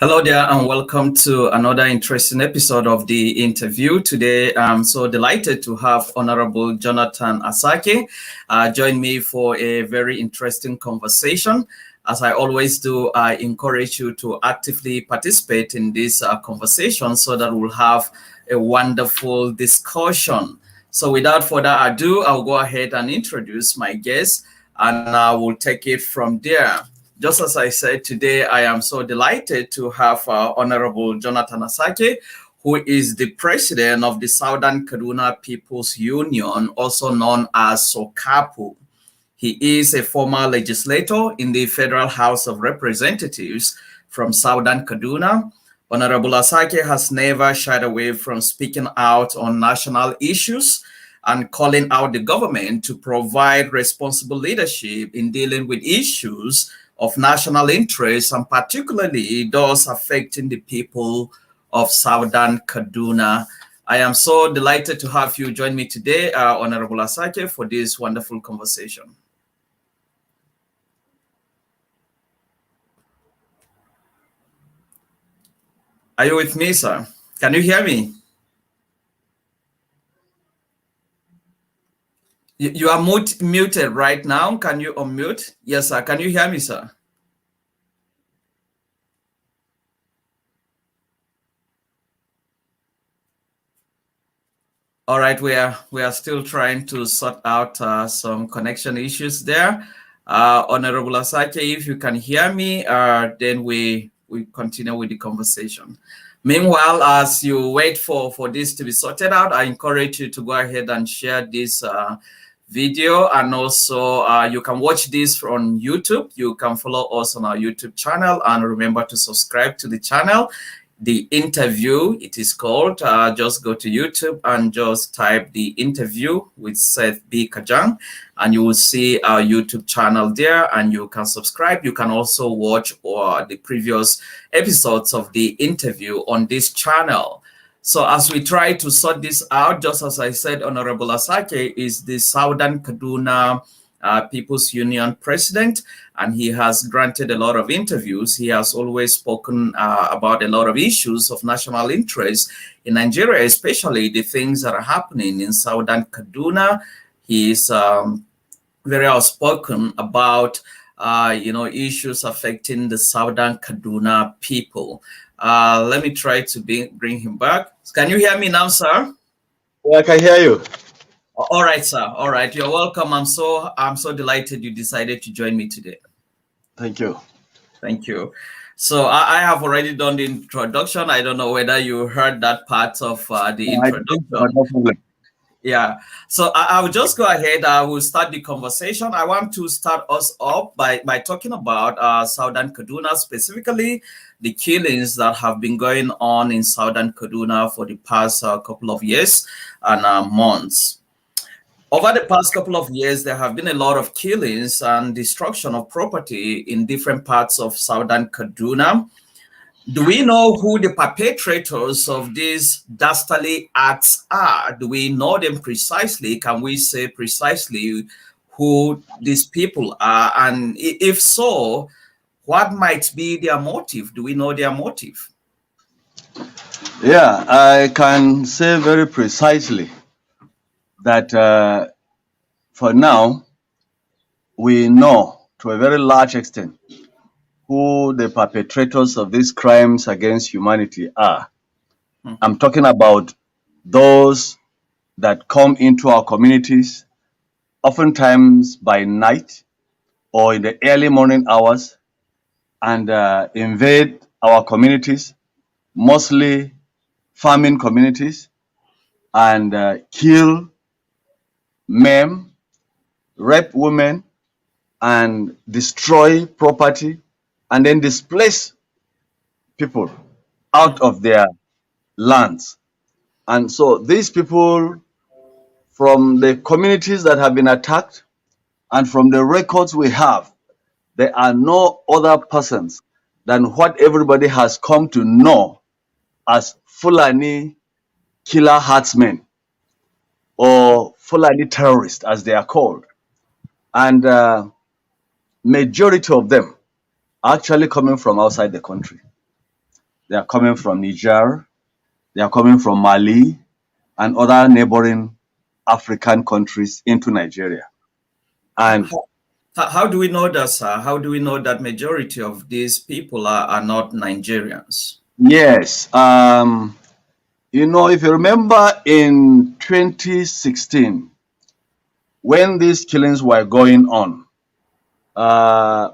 Hello there, and welcome to another interesting episode of the interview. Today, I'm so delighted to have Honorable Jonathan Asake join me for a very interesting conversation. As I always do, I encourage you to actively participate in this conversation so that we'll have a wonderful discussion. So, without further ado, I'll go ahead and introduce my guest, and I will take it from there. Just as I said today, I am so delighted to have Honorable Jonathan Asake, who is the president of the Southern Kaduna People's Union, also known as SOCAPU. He is a former legislator in the Federal House of Representatives from Southern Kaduna. Honorable Asake has never shied away from speaking out on national issues and calling out the government to provide responsible leadership in dealing with issues of national interest, and particularly those affecting the people of Southern Kaduna. I am so delighted to have you join me today, Honorable Asake, for this wonderful conversation. Are you with me, sir? Can you hear me? You are muted right now. Can you unmute? Yes, sir. Can you hear me, sir? All right, we are still trying to sort out some connection issues there. Honorable Asake, if you can hear me, then we continue with the conversation. Meanwhile, as you wait for this to be sorted out, I encourage you to go ahead and share this video, and also you can watch this on YouTube. You can follow us on our YouTube channel, and remember to subscribe to the channel. The interview, it is called. Just go to YouTube and just type the interview with Seth B. Kajang, and you will see our YouTube channel there, and you can subscribe. You can also watch the previous episodes of the interview on this channel. So as we try to sort this out, just as I said, Honorable Asake is the Southern Kaduna People's Union president, and he has granted a lot of interviews. He has always spoken about a lot of issues of national interest in Nigeria, especially the things that are happening in Southern Kaduna. He is very outspoken about issues affecting the Southern Kaduna people. Let me try to bring him back. Can you hear me now, sir? Yeah, I can hear you. All right, sir. All right, you're welcome. I'm so delighted you decided to join me today. Thank you. Thank you. So I have already done the introduction. I don't know whether you heard that part of the introduction. No problem. Yeah. So I will just go ahead. I will start the conversation. I want to start us up by talking about Southern Kaduna, specifically the killings that have been going on in Southern Kaduna for the past couple of years and months. Over the past couple of years, there have been a lot of killings and destruction of property in different parts of Southern Kaduna. Do we know who the perpetrators of these dastardly acts are? Do we know them precisely? Can we say precisely who these people are? And if so, what might be their motive? Do we know their motive? Yeah, I can say very precisely that for now, we know to a very large extent who the perpetrators of these crimes against humanity are. I'm talking about those that come into our communities, oftentimes by night or in the early morning hours, and invade our communities, mostly farming communities, and kill, maim, rape women, and destroy property, and then displace people out of their lands. And so these people, from the communities that have been attacked and from the records we have, there are no other persons than what everybody has come to know as Fulani killer herdsmen or Fulani terrorists, as they are called. And majority of them are actually coming from outside the country. They are coming from Niger, they are coming from Mali and other neighboring African countries into Nigeria. And How do we know that, sir? How do we know that majority of these people are not Nigerians? yes, if you remember in 2016, when these killings were going on,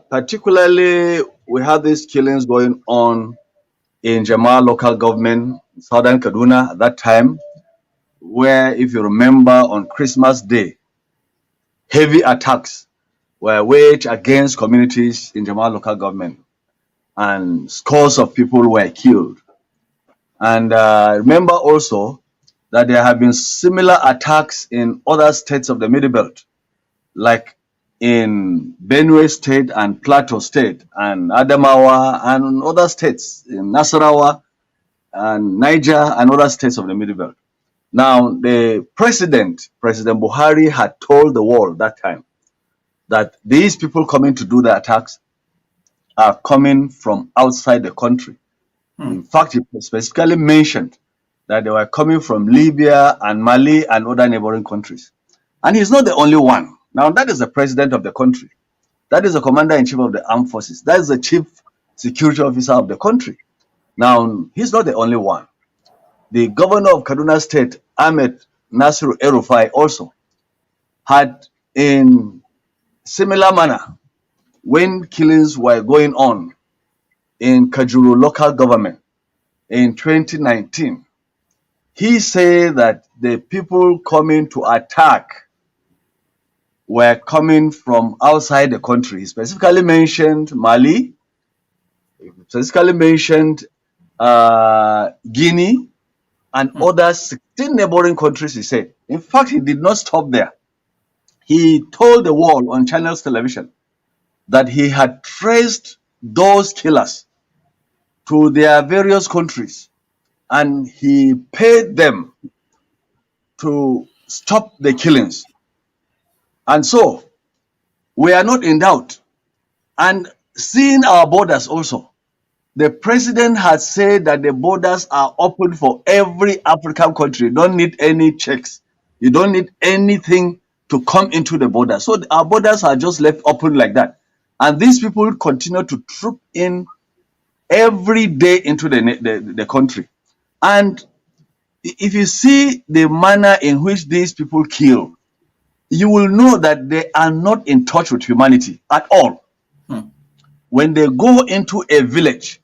particularly we had these killings going on in Jamal local government, southern Kaduna at that time, where, if you remember, on Christmas Day, heavy attacks were waged against communities in Jamal local government, and scores of people were killed. And remember also that there have been similar attacks in other states of the Middle Belt, like in Benue State and Plateau State and Adamawa and other states in Nasarawa and Niger and other states of the Middle Belt. Now, the President Buhari, had told the world that time that these people coming to do the attacks are coming from outside the country. In fact, he specifically mentioned that they were coming from Libya and Mali and other neighboring countries. And he's not the only one. Now, that is the president of the country. That is the commander-in-chief of the armed forces. That is the chief security officer of the country. Now, he's not the only one. The governor of Kaduna State, Ahmed Nasiru El-Rufai, also had, in similar manner, when killings were going on in Kajuru local government in 2019, he said that the people coming to attack were coming from outside the country. He specifically mentioned Mali, specifically mentioned Guinea, and other 16 neighboring countries, he said. In fact, he did not stop there. He told the world on Channels Television that he had traced those killers to their various countries, and he paid them to stop the killings. And so we are not in doubt. And seeing our borders also, the president has said that the borders are open for every African country. You don't need any checks. You don't need anything to come into the border. So our borders are just left open like that. And these people continue to troop in every day into the country. And if you see the manner in which these people kill, you will know that they are not in touch with humanity at all. When they go into a village,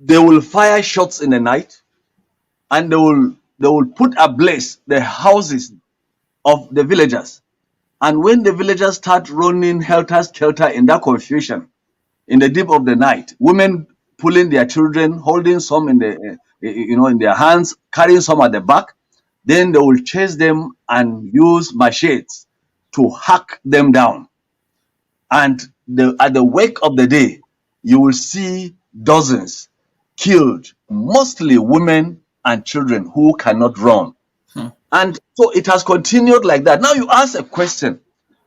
they will fire shots in the night, and they will put ablaze the houses of the villagers. And when the villagers start running helter-skelter in that confusion, in the deep of the night, women pulling their children, holding some in in their hands, carrying some at the back, then they will chase them and use machetes to hack them down. And at the wake of the day, you will see dozens killed, mostly women and children who cannot run. And so it has continued like that. Now you ask a question,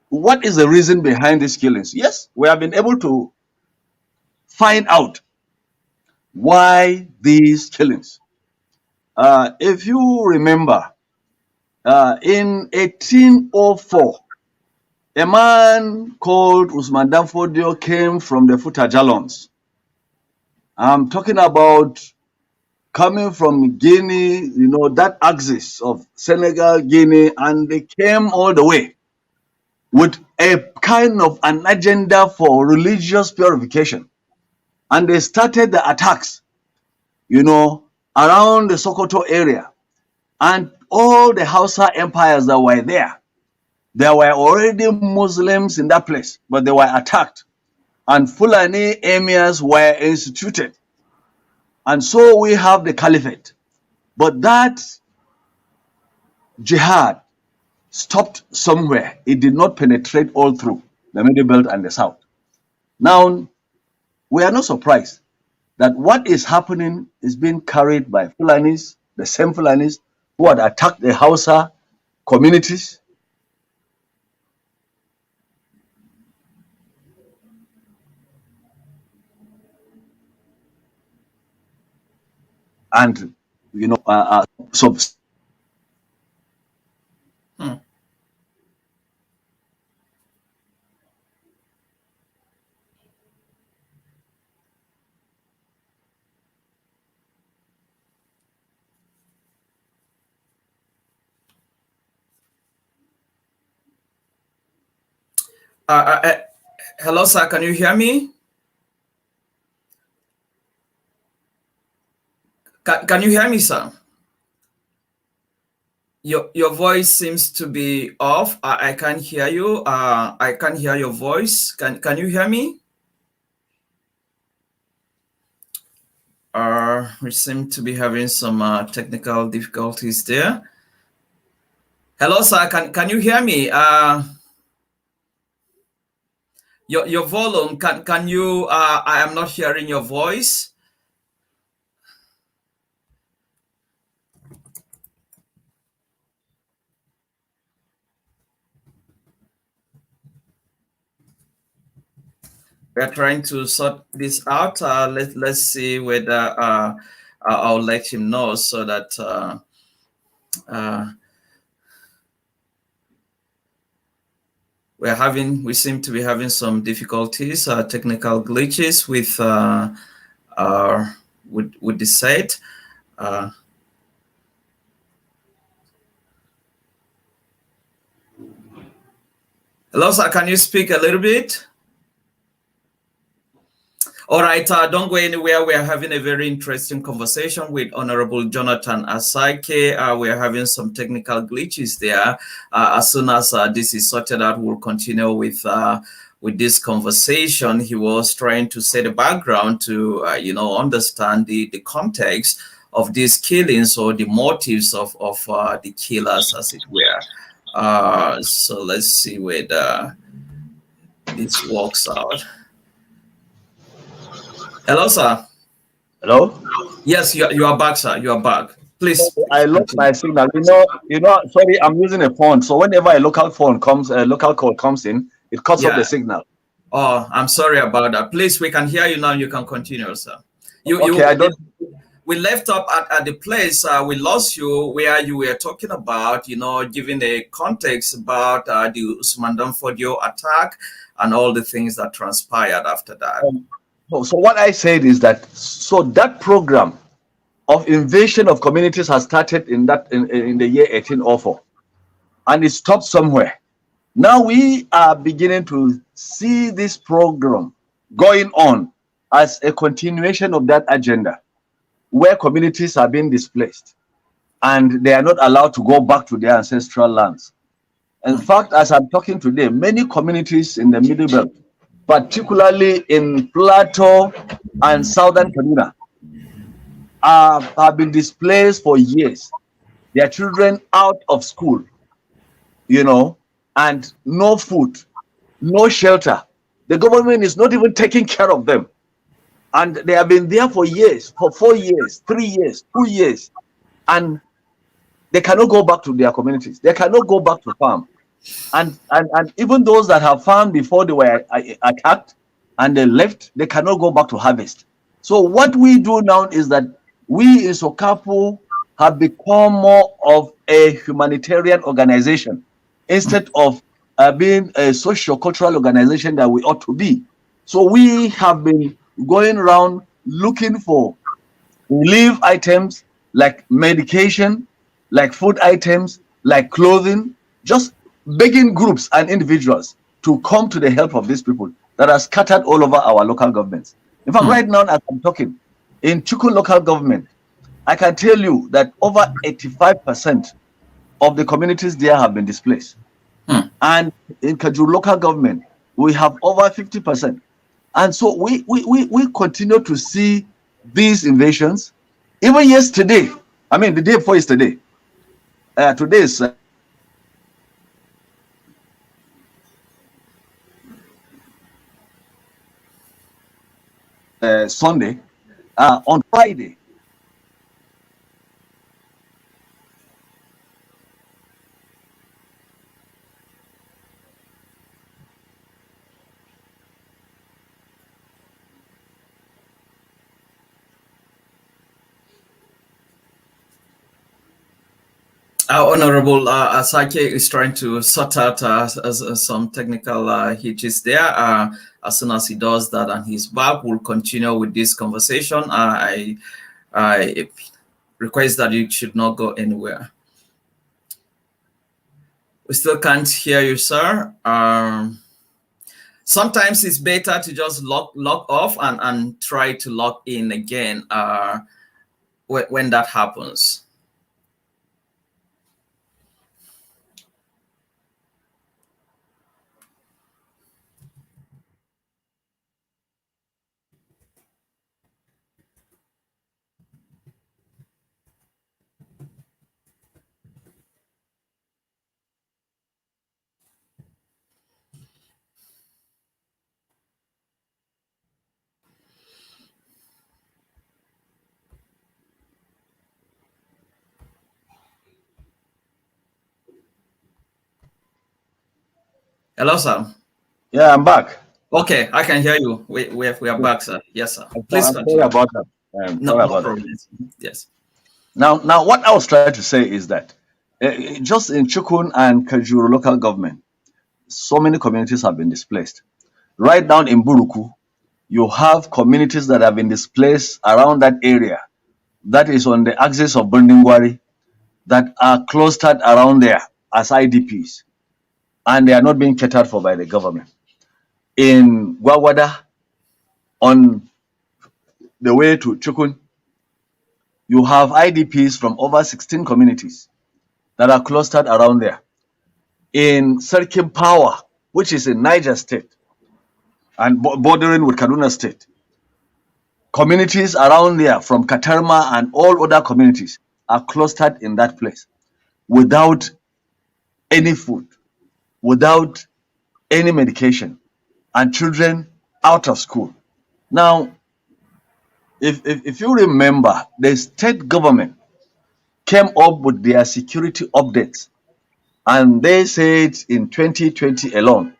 what is the reason behind these killings? Yes, we have been able to find out why these killings. If you remember, in 1804, a man called Usman Danfodio came from the Futajalons. I'm talking about coming from Guinea, that axis of Senegal, Guinea, and they came all the way with a kind of an agenda for religious purification. And they started the attacks, around the Sokoto area. And all the Hausa empires that were there were already Muslims in that place, but they were attacked. And Fulani emirs were instituted. And so we have the caliphate. But that jihad stopped somewhere. It did not penetrate all through the Middle Belt and the South. Now, we are not surprised that what is happening is being carried by Fulanis, the same Fulanis who had attacked the Hausa communities. and so Hmm. Uh, uh, uh, Hello, sir. Can you hear me? Can you hear me, sir? Your voice seems to be off. I can't hear you. I can't hear your voice. Can you hear me? We seem to be having some technical difficulties there. Hello, sir. Can you hear me? Your volume. Can you? I am not hearing your voice. We're trying to sort this out. Let's see whether I'll let him know so that uh, we seem to be having some difficulties, technical glitches uh, with the site. Uh, Hello, sir. Can you speak a little bit? All right, don't go anywhere. We are having a very interesting conversation with Honorable Jonathan Asake. We are having some technical glitches there. As soon as this is sorted out, we'll continue with this conversation. He was trying to set a background to, understand the context of these killings or the motives of the killers, as it were. So let's see whether this works out. Hello, sir. hello. Yes, you are back, sir. You are back. Please I lost continue. my signal. Sorry, I'm using a phone. So whenever a local call comes in, it cuts off the Yeah. signal. Oh, I'm sorry about that. Please, we can hear you now. You can continue, sir. Okay, I don't. We left up at the place we lost you where you were talking about, giving a context about the Usman Danfodio attack and all the things that transpired after that. So what I said is that that program of invasion of communities has started in the year 1804, and it stopped somewhere. Now we are beginning to see this program going on as a continuation of that agenda, where communities are being displaced and they are not allowed to go back to their ancestral lands. In Hmm. fact, as I'm talking today, many communities in the Middle Belt, particularly in Plateau and Southern Kaduna, have been displaced for years. Their children out of school, and no food, no shelter. The government is not even taking care of them. And they have been there for years, for 4 years, 3 years, 2 years, and they cannot go back to their communities. They cannot go back to farm. And even those that have farmed before they were attacked and they left, they cannot go back to harvest. So what we do now is that we in Sokapo have become more of a humanitarian organization instead of being a socio-cultural organization that we ought to be. So we have been going around looking for relief items like medication, like food items, like clothing, just begging groups and individuals to come to the help of these people that are scattered all over our local governments. In fact, Hmm. right now, as I'm talking, in Chukun local government, I can tell you that over 85% of the communities there have been displaced. Hmm. And in Kajuru local government, we have over 50%. And so we continue to see these invasions. Even yesterday, I mean, the day before yesterday, today is Sunday. On Friday, Honorable Asake is trying to sort out some technical hitches there. As soon as he does that and he's back, we'll continue with this conversation. I request that you should not go anywhere. We still can't hear you, sir. Sometimes it's better to just log off and try to log in again when that happens. Hello, sir. Yeah, I'm back. Okay, I can hear you. We are back, sir. Yes, sir. Please I'm sorry continue. about that. No, no problem. Yes. Now, what I was trying to say is that just in Chukun and Kajuru local government, so many communities have been displaced. Right down in Buruku, you have communities that have been displaced around that area, that is on the axis of Bundingwari, that are clustered around there as IDPs, and they are not being catered for by the government. In Gwagwada, on the way to Chukun, you have IDPs from over 16 communities that are clustered around there. In Serkim Power, which is in Niger State and bordering with Kaduna State, communities around there from Katarma and all other communities are clustered in that place without any food, without any medication, and children out of school. Now, if you remember, the state government came up with their security updates, and they said in 2020 alone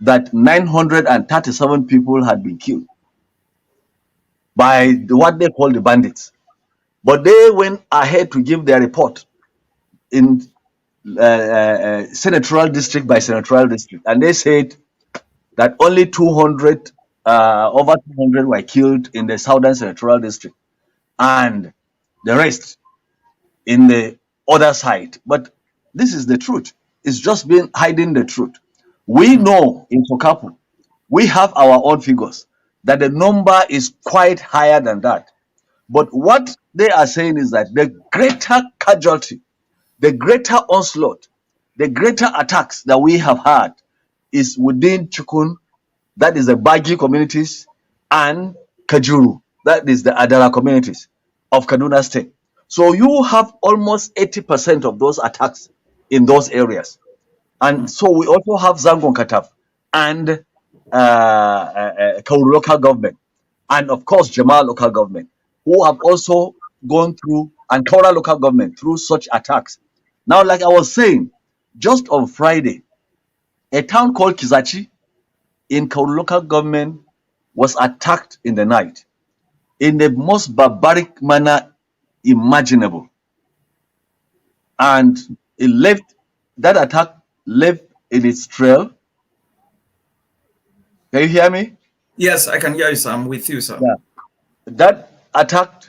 that 937 people had been killed by what they call the bandits. But they went ahead to give their report in senatorial district by senatorial district, and they said that only 200, over 200 were killed in the southern senatorial district, and the rest in the other side. But this is the truth. It's just been hiding the truth. We know in Sokapu, we have our own figures that the number is quite higher than that. But what they are saying is that the greater casualty, the greater onslaught, the greater attacks that we have had is within Chukun, that is the Bagi communities, and Kajuru, that is the Adara communities of Kaduna State. So you have almost 80% of those attacks in those areas. And so we also have Zangon Kataf and Kauru local government, and of course Jamal local government, who have also gone through, and Kaura local government, through such attacks. Now, like I was saying, just on Friday, a town called Kizachi in Kauru local government was attacked in the night in the most barbaric manner imaginable. And that attack left in its trail. Can you hear me? Yes, I can hear you, sir. I'm with you, sir. Yeah. That attack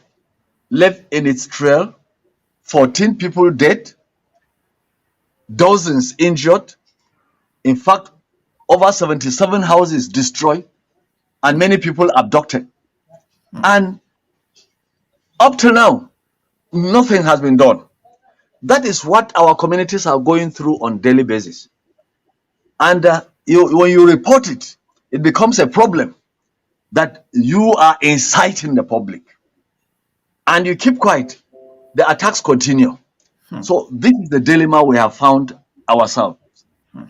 left in its trail 14 people dead, dozens injured. In fact, over 77 houses destroyed, and many people abducted. And up till now, nothing has been done. That is what our communities are going through on daily basis. And when you report it, it becomes a problem that you are inciting the public. And you keep quiet, the attacks continue. So this is the dilemma we have found ourselves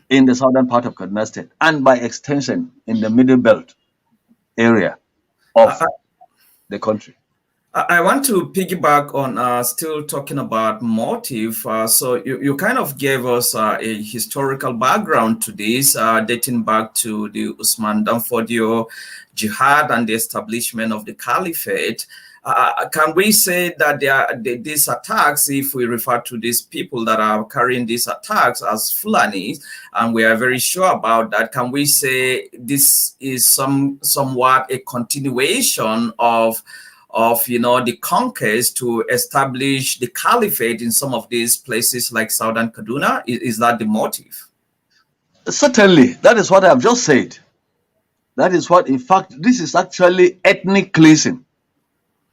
in the southern part of Kaduna State, and by extension in the middle belt area of the country. I want to piggyback on still talking about motive. So you kind of gave us a historical background to this, dating back to the Usman Danfodio jihad and the establishment of the caliphate. Can we say that these attacks, if we refer to these people that are carrying these attacks as Fulani, and we are very sure about that, can we say this is somewhat a continuation of the conquest to establish the caliphate in some of these places like southern Kaduna? Is that the motive? Certainly, that is what I've just said. That is what, in fact, this is actually ethnic cleansing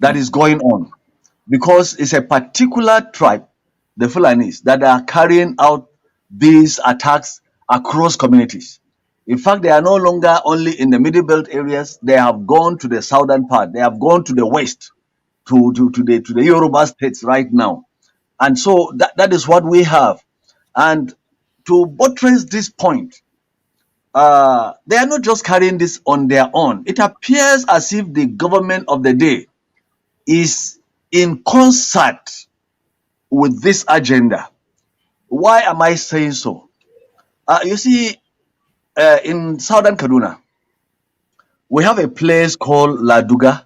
that is going on, because it's a particular tribe, the Fulanis, that are carrying out these attacks across communities. In fact, they are no longer only in the middle belt areas, they have gone to the southern part, they have gone to the west, to the Yoruba states right now. And so that is what we have. And to buttress this point, they are not just carrying this on their own. It appears as if the government of the day is in concert with this agenda. Why am I saying so? You see, in southern Kaduna, we have a place called Laduga,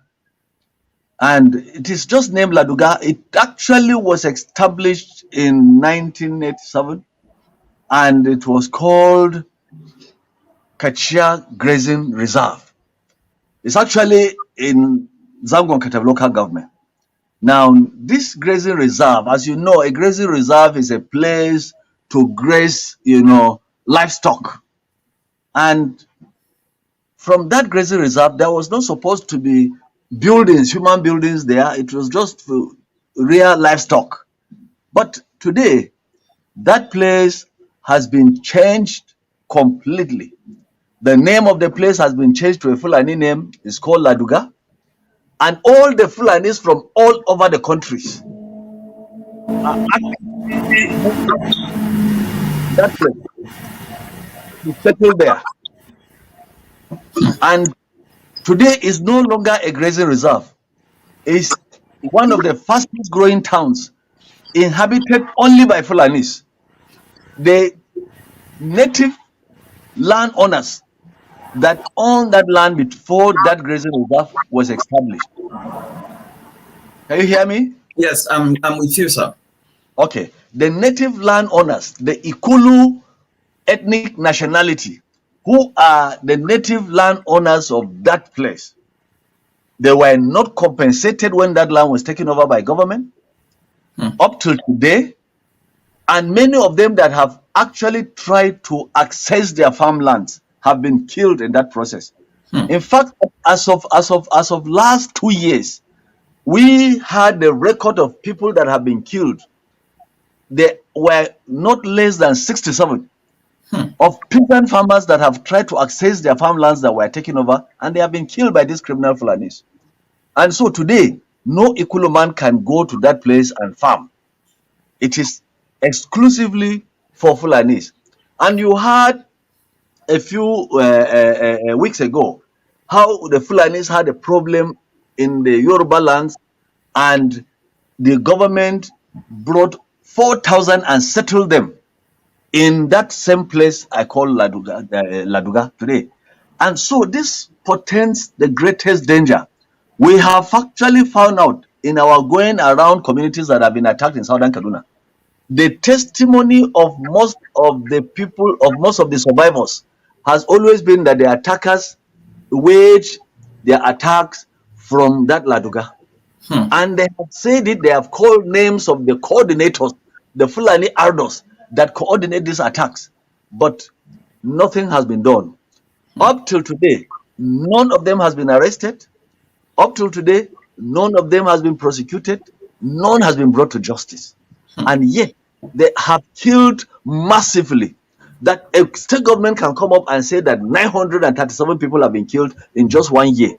and it is just named Laduga. It actually was established in 1987, and it was called Kachia Grazing Reserve. It's actually in Zangon Katav local government. Now, this grazing reserve, as you know, a grazing reserve is a place to graze, livestock. And from that grazing reserve, there was not supposed to be buildings, human buildings there. It was just for rear livestock. But today, that place has been changed completely. The name of the place has been changed to a Fulani name. It's called Laduga. And all the Fulanis from all over the countries are actively moved up to that place to settle there. And today is no longer a grazing reserve. It's one of the fastest growing towns inhabited only by Fulanis. The native landowners that owned that land before that grazing reserve was established. Can you hear me? Yes, I'm with you, sir. Okay. The native landowners, the Ikulu ethnic nationality, who are the native landowners of that place, they were not compensated when that land was taken over by government up till today. And many of them that have actually tried to access their farmlands have been killed in that process. In fact, as of last 2 years, we had the record of people that have been killed. There were not less than 67 of peasant farmers that have tried to access their farmlands that were taken over, and they have been killed by these criminal Fulanis. And so today, no Ikulu man can go to that place and farm. It is exclusively for Fulanis. And you heard a few weeks ago how the Fulanis had a problem in the Yoruba lands, and the government brought 4,000 and settled them in that same place I call Laduga today. And so this portends the greatest danger. We have actually found out in our going around communities that have been attacked in southern Kaduna, the testimony of most of the people, of most of the survivors, has always been that the attackers wage their attacks from that Laduga. And they have said it, they have called names of the coordinators, the Fulani Ardos that coordinate these attacks, but nothing has been done. Up till today, none of them has been arrested. Up till today, none of them has been prosecuted. None has been brought to justice. And yet, they have killed massively. That a state government can come up and say that 937 people have been killed in just 1 year.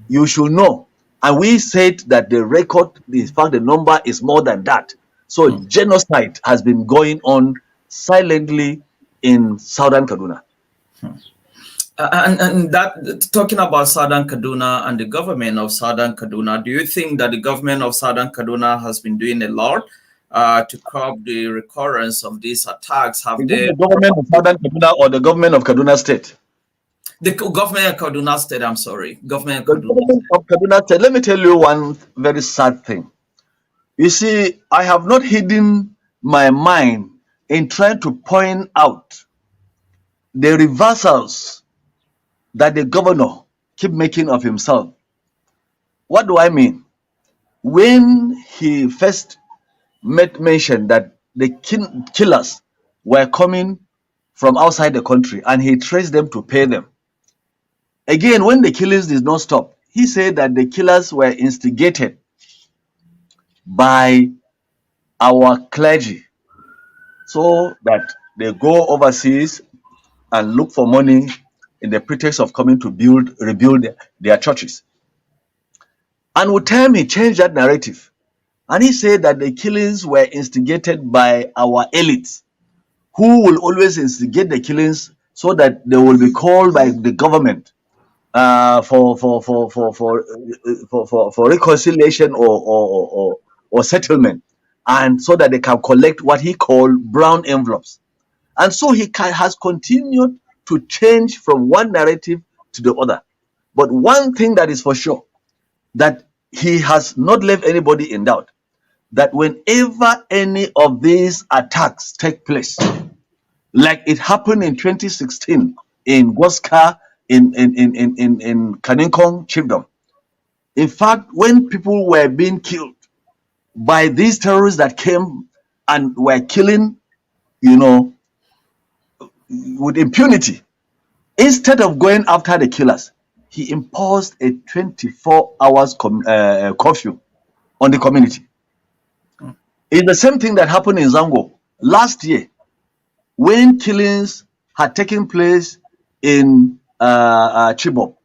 You should know. And we said that the record, in fact, the number is more than that. So genocide has been going on silently in southern Kaduna. And that talking about Southern Kaduna and the government of Southern Kaduna, do you think that the government of Southern Kaduna has been doing a lot to curb the recurrence of these attacks? Have Is it they the government of Southern Kaduna or the government of Kaduna State? government of Kaduna State? I'm sorry, government of The Kaduna government State. of Kaduna State, let me tell you one very sad thing. You see, I have not hidden my mind in trying to point out the reversals that the governor keep making of himself. What do I mean? When he first made mention that the killers were coming from outside the country and he traced them to pay them. Again, when the killings did not stop, he said that the killers were instigated by our clergy so that they go overseas and look for money in the pretext of coming to rebuild their churches. And with time, he changed that narrative. And he said that the killings were instigated by our elites, who will always instigate the killings so that they will be called by the government for reconciliation or settlement, and so that they can collect what he called brown envelopes. And so has continued to change from one narrative to the other. But one thing that is for sure, that he has not left anybody in doubt, that whenever any of these attacks take place, like it happened in 2016 in Gwaska, in Kaninkong Chiefdom. In fact, when people were being killed by these terrorists that came and were killing, you know, with impunity, instead of going after the killers, he imposed a 24 hours curfew on the community. It's the same thing that happened in Zango last year when killings had taken place in Chibok.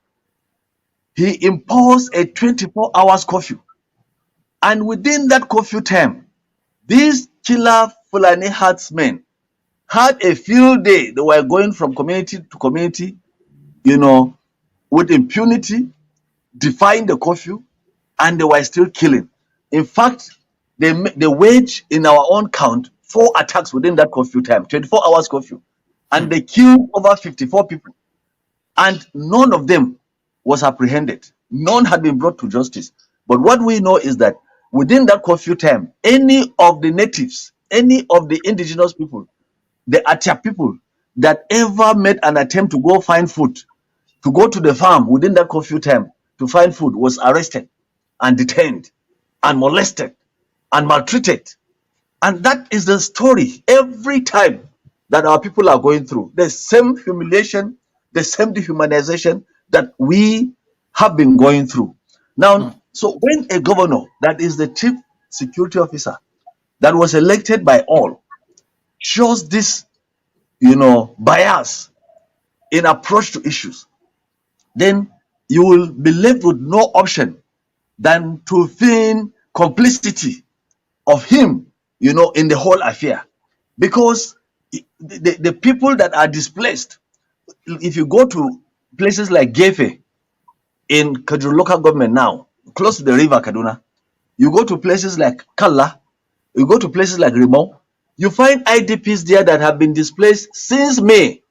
He imposed a 24 hours curfew. And within that curfew time, these killer Fulani herdsmen had a field day. They were going from community to community, you know, with impunity, defying the curfew, and they were still killing. In fact, they waged in our own count 4 attacks within that curfew time, 24 hours curfew, and they killed over 54 people, and none of them was apprehended. None had been brought to justice. But what we know is that within that curfew time, any of the natives, any of the indigenous people, the Atia people that ever made an attempt to go find food, to go to the farm within that curfew time to find food, was arrested and detained and molested and maltreated. And that is the story every time that our people are going through the same humiliation, the same dehumanization that we have been going through. Now, so when a governor that is the chief security officer that was elected by all shows this, bias in approach to issues, then you will be left with no option than to feign complicity of him, in the whole affair. Because the people that are displaced, if you go to places like Gefe in Kaduna local government now, close to the river Kaduna, you go to places like Kalla, you go to places like Rimo, you find IDPs there that have been displaced since May.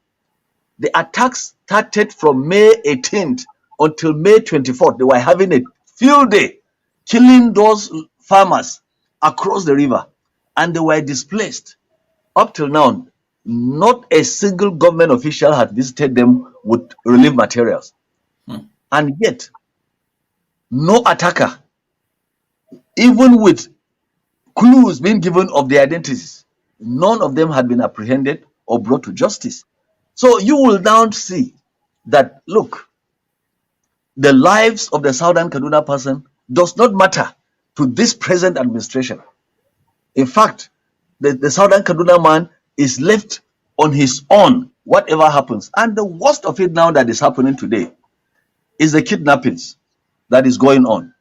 The attacks started from May 18th until May 24th. They were having a field day, killing those farmers across the river, and they were displaced. Up till now, not a single government official had visited them with relief materials. And yet, no attacker, even with clues being given of their identities, none of them had been apprehended or brought to justice. So you will now see that, look, the lives of the Southern Kaduna person does not matter to this present administration. In fact, the Southern Kaduna man is left on his own, whatever happens. And the worst of it now that is happening today is the kidnappings that is going on.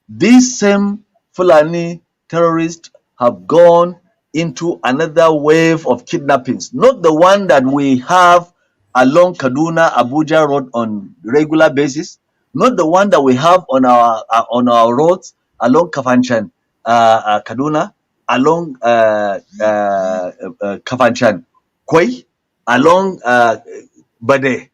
These same Fulani terrorists have gone into another wave of kidnappings, not the one that we have along Kaduna Abuja road on regular basis, not the one that we have on our roads along Kafanchan Kaduna, along Kafanchan Kwai, along Bade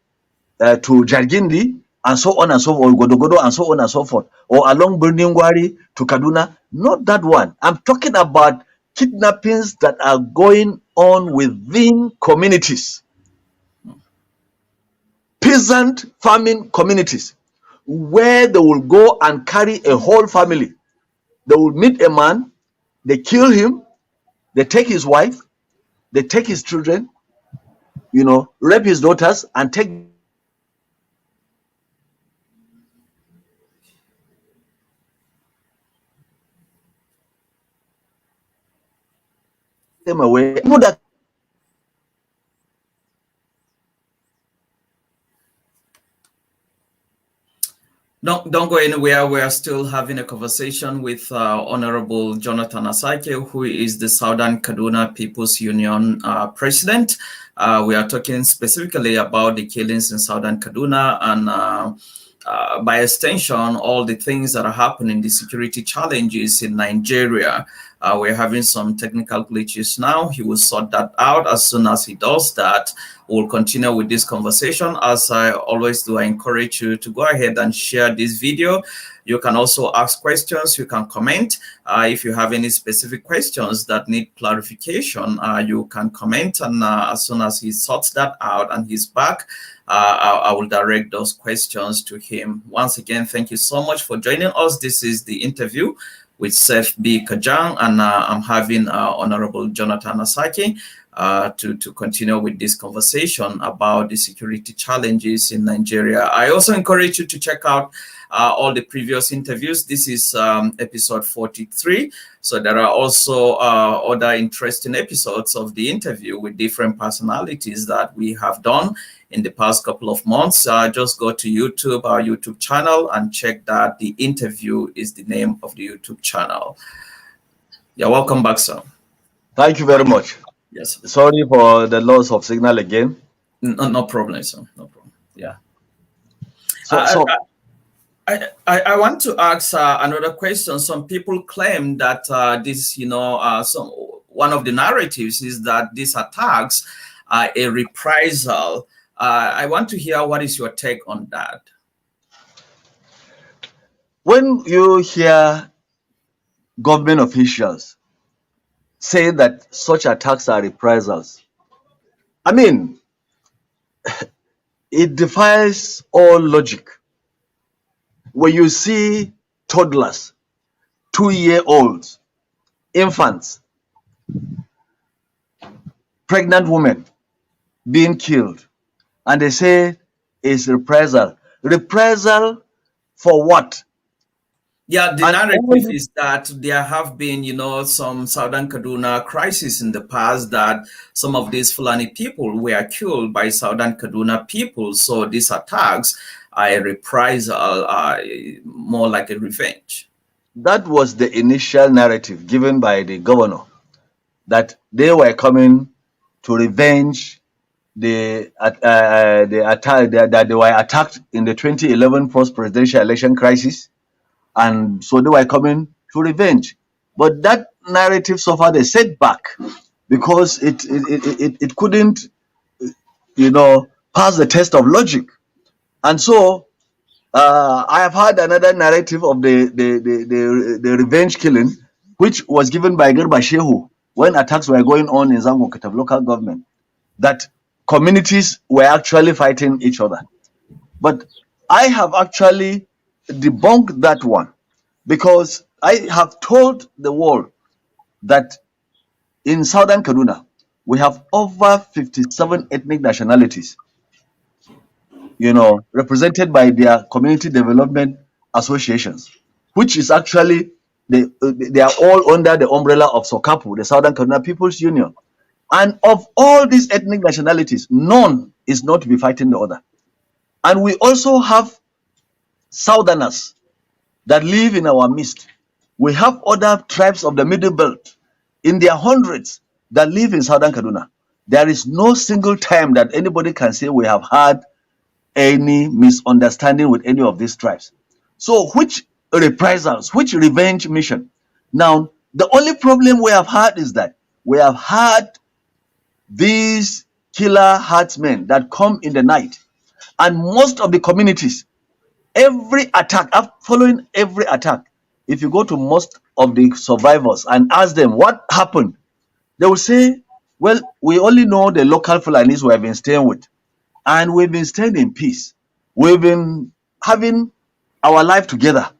to Jargindi, and so on and so forth, Godogodo, and so on and so forth, or along Burningwari to Kaduna. Not that one. I'm talking about kidnappings that are going on within communities, peasant farming communities, where they will go and carry a whole family. They will meet a man, they kill him, they take his wife, they take his children, rape his daughters, and take them away. People that Don't go anywhere. We are still having a conversation with Honorable Jonathan Asake, who is the Southern Kaduna People's Union president. We are talking specifically about the killings in Southern Kaduna and by extension, all the things that are happening, the security challenges in Nigeria. We're having some technical glitches now. He will sort that out. As soon as he does that, we'll continue with this conversation. As I always do, I encourage you to go ahead and share this video. You can also ask questions. You can comment. If you have any specific questions that need clarification, you can comment. And as soon as he sorts that out and he's back, I will direct those questions to him. Once again, thank you so much for joining us. This is the interview with Seth B. Kajang, and I'm having Honorable Jonathan Asake to continue with this conversation about the security challenges in Nigeria. I also encourage you to check out all the previous interviews. This is episode 43. So there are also other interesting episodes of the interview with different personalities that we have done in the past couple of months. Just go to YouTube, our YouTube channel, and check that the interview is the name of the YouTube channel. You're welcome back, sir. Thank you very much. Yes. Sorry for the loss of signal again. No problem, sir. No problem. Yeah. I want to ask another question. Some people claim that one of the narratives is that these attacks are a reprisal. I want to hear what is your take on that. When you hear government officials say that such attacks are reprisals, I mean, it defies all logic. When you see toddlers, 2-year-olds, infants, pregnant women being killed, and they say it's reprisal. Reprisal for what? Yeah, the narrative is that there have been, some Southern Kaduna crisis in the past, that some of these Fulani people were killed by Southern Kaduna people. So these attacks are a reprisal, more like a revenge. That was the initial narrative given by the governor, that they were coming to revenge the attack, that they were attacked in the 2011 post-presidential election crisis, and so they were coming to revenge. But that narrative suffered a setback because it couldn't, pass the test of logic. And so I have had another narrative of the revenge killing, which was given by Garba Shehu when attacks were going on in Zango Kitav local government, that communities were actually fighting each other. But I have actually debunked that one, because I have told the world that in Southern Kaduna, we have over 57 ethnic nationalities, represented by their community development associations, which is actually, they are all under the umbrella of SOKAPU, the Southern Kaduna People's Union. And of all these ethnic nationalities, none is not to be fighting the other. And we also have Southerners that live in our midst. We have other tribes of the Middle Belt in their hundreds that live in Southern Kaduna. There is no single time that anybody can say we have had any misunderstanding with any of these tribes. So, which reprisals, which revenge mission? Now, the only problem we have had is that we have had these killer herdsmen that come in the night, and most of the communities, every attack, following every attack, if you go to most of the survivors and ask them what happened, they will say, well, we only know the local Fulanis we have been staying with, and we've been staying in peace. We've been having our life together.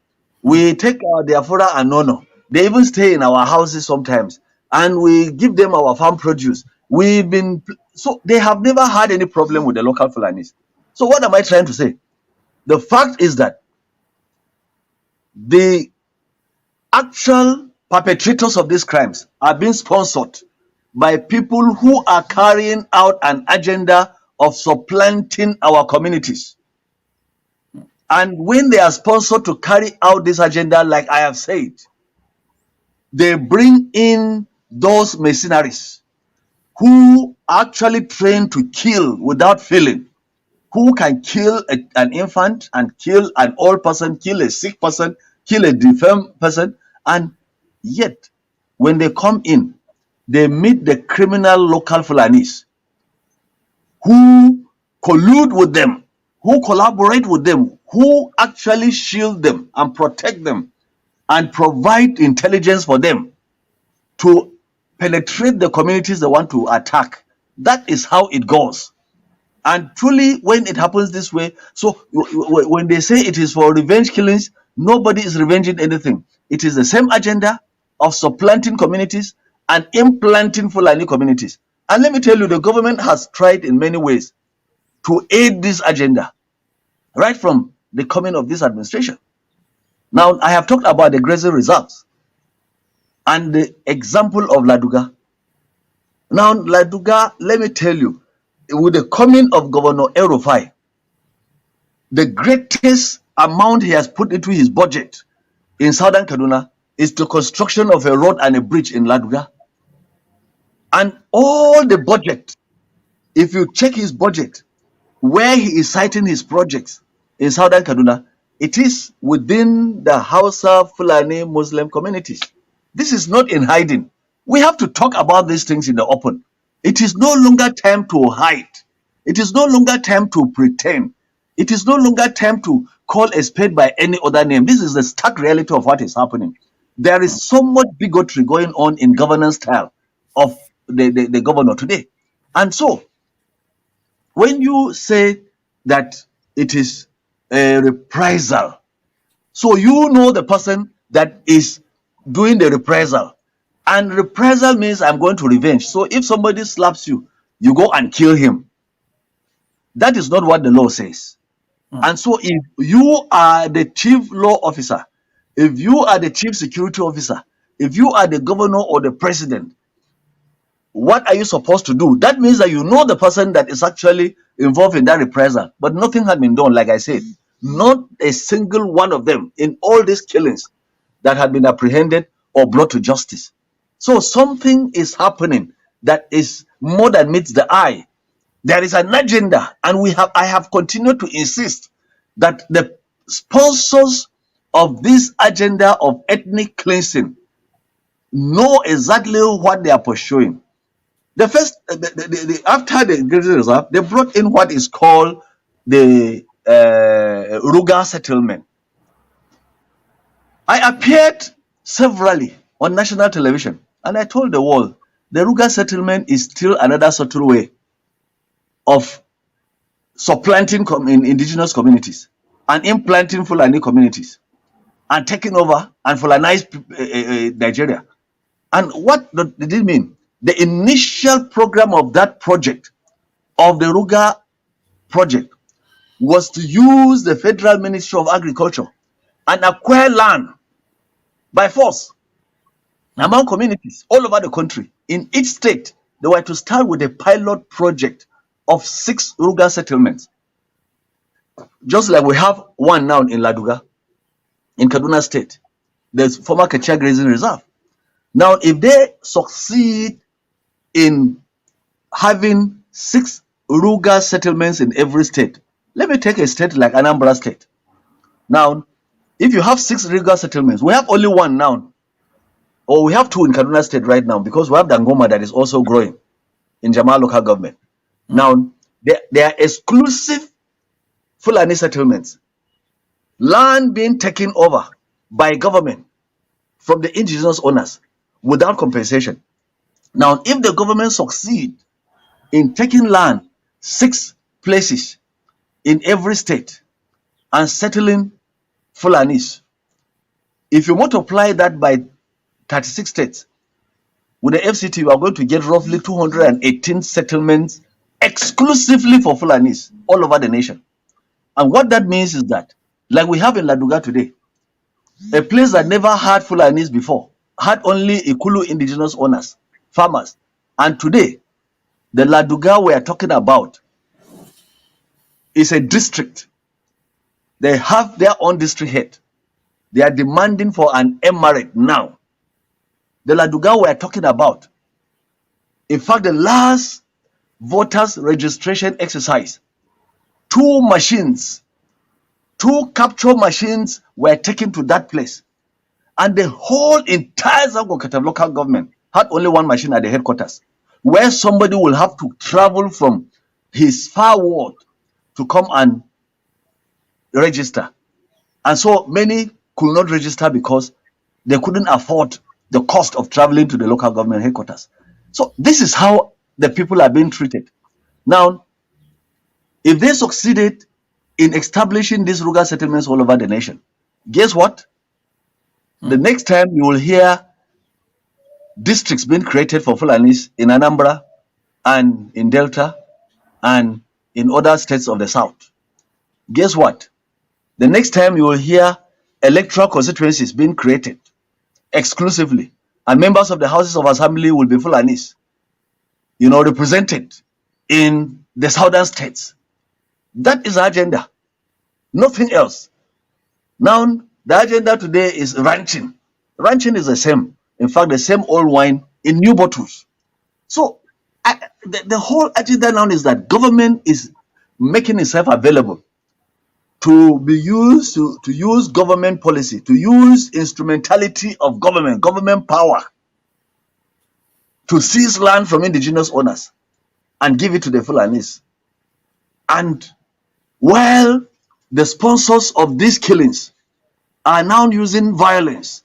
We take our diaspora and nono. They even stay in our houses sometimes, and we give them our farm produce. We've been so they have never had any problem with the local Fulanis. So what am I trying to say? The fact is that the actual perpetrators of these crimes are being sponsored by people who are carrying out an agenda of supplanting our communities. And when they are sponsored to carry out this agenda, like I have said, they bring in those mercenaries who actually train to kill without feeling, who can kill an infant and kill an old person, kill a sick person, kill a deformed person. And yet, when they come in, they meet the criminal local Fulanis who collude with them, who collaborate with them, who actually shield them and protect them and provide intelligence for them to penetrate the communities they want to attack. That is how it goes. And truly, when it happens this way, so when they say it is for revenge killings, nobody is revenging anything. It is the same agenda of supplanting communities and implanting Fulani communities. And let me tell you, the government has tried in many ways to aid this agenda right from the coming of this administration. Now, I have talked about the grazing reserves and the example of Laduga. Now, Laduga, let me tell you, with the coming of Governor El-Rufai, the greatest amount he has put into his budget in southern Kaduna is the construction of a road and a bridge in Laduga. And all the budget, if you check his budget, where he is citing his projects in southern Kaduna, it is within the Hausa Fulani Muslim communities. This is not in hiding. We have to talk about these things in the open. It is no longer time to hide. It is no longer time to pretend. It is no longer time to call a spade by any other name. This is the stark reality of what is happening. There is so much bigotry going on in governance style of the governor today. And so, when you say that it is a reprisal, so you know the person that is doing the reprisal. And reprisal means I'm going to revenge. So if somebody slaps you, you go and kill him. That is not what the law says. And so if you are the chief law officer, if you are the chief security officer, if you are the governor or the president, what are you supposed to do? That means that you know the person that is actually involved in that reprisal, but nothing had been done. Like I said, not a single one of them in all these killings that had been apprehended or brought to justice. So something is happening that is more than meets the eye. There is an agenda, and I have continued to insist that the sponsors of this agenda of ethnic cleansing know exactly what they are pursuing. The first, after the grazing reserve, they brought in what is called the Ruga settlement. I appeared severally on national television, and I told the world the Ruga settlement is still another subtle way of supplanting indigenous communities and implanting Fulani communities and taking over and Fulanize Nigeria. And what did it mean? The initial program of that project, of the Ruga project, was to use the Federal Ministry of Agriculture and acquire land by force among communities all over the country. In each state, they were to start with a pilot project of 6 Ruga settlements. Just like we have one now in Laduga, in Kaduna State, the former Kachia Grazing Reserve. Now, if they succeed in having 6 Ruga settlements in every state. Let me take a state like Anambra State. Now, if you have 6 Ruga settlements, we have only one now, or we have 2 in Kaduna State right now, because we have Dangoma that is also growing in Jamal local government. Now, they are exclusive Fulani settlements, land being taken over by government from the indigenous owners without compensation. Now, if the government succeed in taking land 6 places in every state and settling Fulanis, if you multiply that by 36 states, with the FCT, you are going to get roughly 218 settlements exclusively for Fulanis all over the nation. And what that means is that, like we have in Laduga today, a place that never had Fulanis before, had only Ikulu indigenous owners, farmers. And today, the Laduga we are talking about is a district. They have their own district head. They are demanding for an emirate now. The Laduga we are talking about, in fact, the last voters registration exercise, 2 capture machines were taken to that place. And the whole entire Zango local government had only 1 machine at the headquarters, where somebody will have to travel from his far ward to come and register. And so many could not register because they couldn't afford the cost of traveling to the local government headquarters. So this is how the people are being treated. Now, if they succeeded in establishing these rural settlements all over the nation, guess what? The next time you will hear districts being created for Fulanis in Anambra and in Delta and in other states of the South. Guess what? The next time you will hear electoral constituencies being created exclusively, and members of the houses of assembly will be Fulanis, represented in the southern states. That is the agenda, nothing else. Now, the agenda today is ranching. Ranching is the same. In fact, the same old wine in new bottles. So, the whole agenda now is that government is making itself available to be used, to use government policy, to use instrumentality of government power to seize land from indigenous owners and give it to the Fulanis. And while the sponsors of these killings are now using violence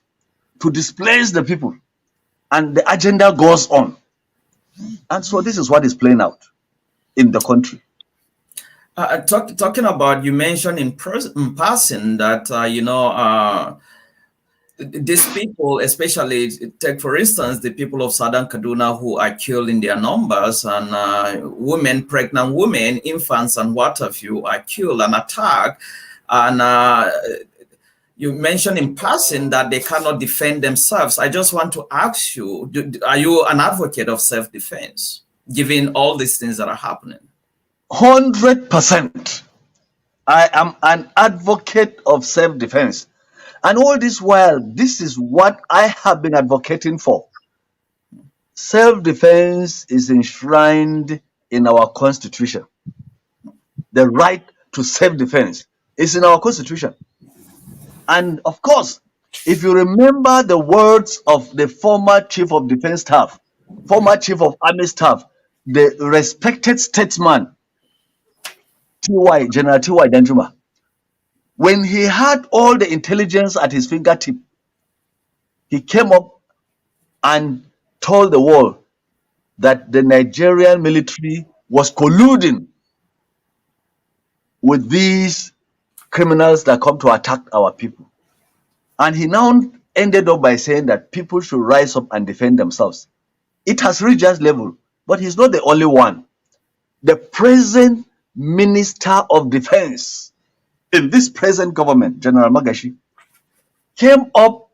to displace the people, and the agenda goes on. And so this is what is playing out in the country. Talking about, you mentioned in passing that, these people, especially take for instance the people of Southern Kaduna who are killed in their numbers, and women, pregnant women, infants, and what have you are killed and attacked. And you mentioned in passing that they cannot defend themselves. I just want to ask you, are you an advocate of self-defense, given all these things that are happening? 100%. I am an advocate of self-defense. And all this while, this is what I have been advocating for. Self-defense is enshrined in our Constitution. The right to self-defense is in our Constitution. And of course, if you remember the words of the former Chief of Defense Staff, former Chief of Army Staff, the respected statesman, General T.Y. Danjuma, when he had all the intelligence at his fingertip, he came up and told the world that the Nigerian military was colluding with these criminals that come to attack our people. And he now ended up by saying that people should rise up and defend themselves. It has reached that level, but he's not the only one. The present Minister of Defense in this present government, General Magashi, came up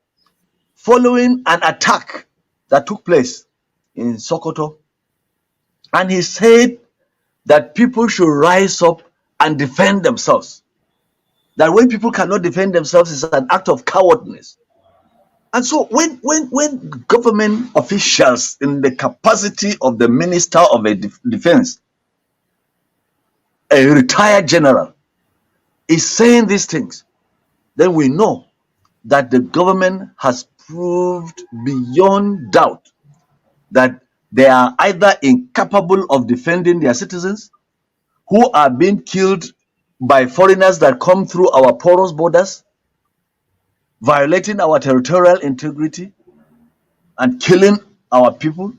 following an attack that took place in Sokoto, and he said that people should rise up and defend themselves. That when people cannot defend themselves, it's an act of cowardness. And so when government officials in the capacity of the Minister of Defense, a retired general, is saying these things, then we know that the government has proved beyond doubt that they are either incapable of defending their citizens, who are being killed by foreigners that come through our porous borders, violating our territorial integrity and killing our people,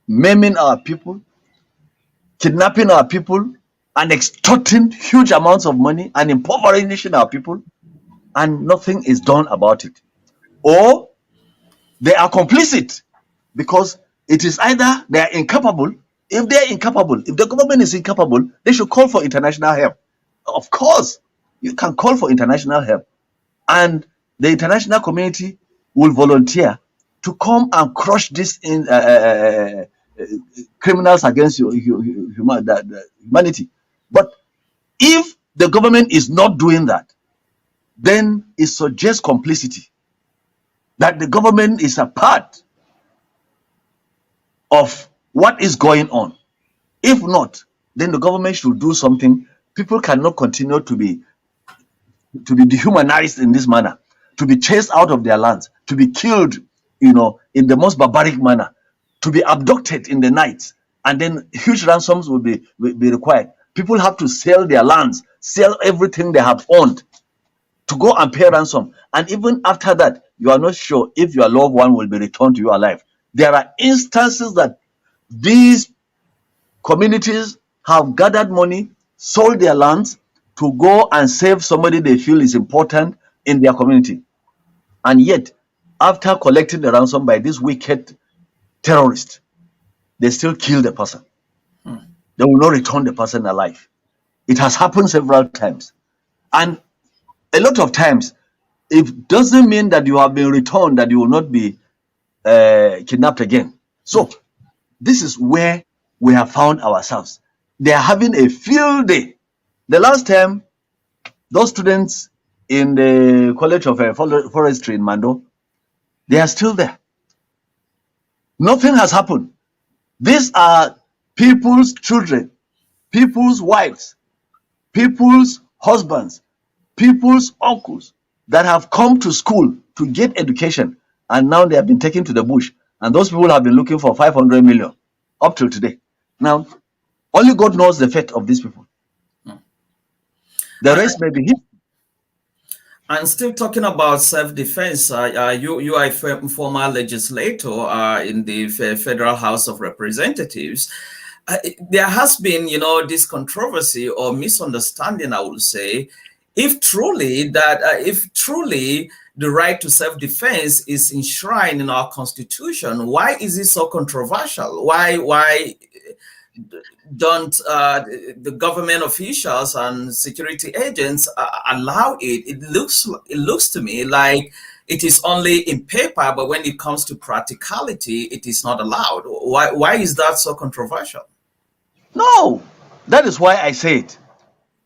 maiming our people, kidnapping our people, and extorting huge amounts of money and impoverishing our people, and nothing is done about it. Or they are complicit, because it is either they are incapable. If they are incapable, if the government is incapable, they should call for international help. Of course, you can call for international help, and the international community will volunteer to come and crush these criminals against humanity. But if the government is not doing that, then it suggests complicity, that the government is a part of what is going on. If not, then the government should do something. People cannot continue to be dehumanized in this manner, to be chased out of their lands, to be killed, in the most barbaric manner, to be abducted in the night, and then huge ransoms will be required. People have to sell their lands, sell everything they have owned to go and pay ransom. And even after that, you are not sure if your loved one will be returned to you alive. There are instances that these communities have gathered money, sold their lands to go and save somebody they feel is important in their community. And yet, after collecting the ransom by this wicked terrorist, they still kill the person. They will not return the person alive. It has happened several times. And a lot of times, it doesn't mean that you have been returned that you will not be kidnapped again. So this is where we have found ourselves. They are having a field day. The last time, those students in the College of Forestry in Mando, they are still there. Nothing has happened. These are people's children, people's wives, people's husbands, people's uncles that have come to school to get education, and now they have been taken to the bush, and those people have been looking for 500 million up till today. Now, only God knows the fate of these people. The rest may be him. And still talking about self-defense, you are a former legislator in the Federal House of Representatives. There has been, this controversy or misunderstanding, I would say, if truly the right to self-defense is enshrined in our Constitution, why is it so controversial? Why don't the government officials and security agents allow it? It looks to me like it is only in paper, but when it comes to practicality, it is not allowed. Why is that so controversial? No, that is why I say it.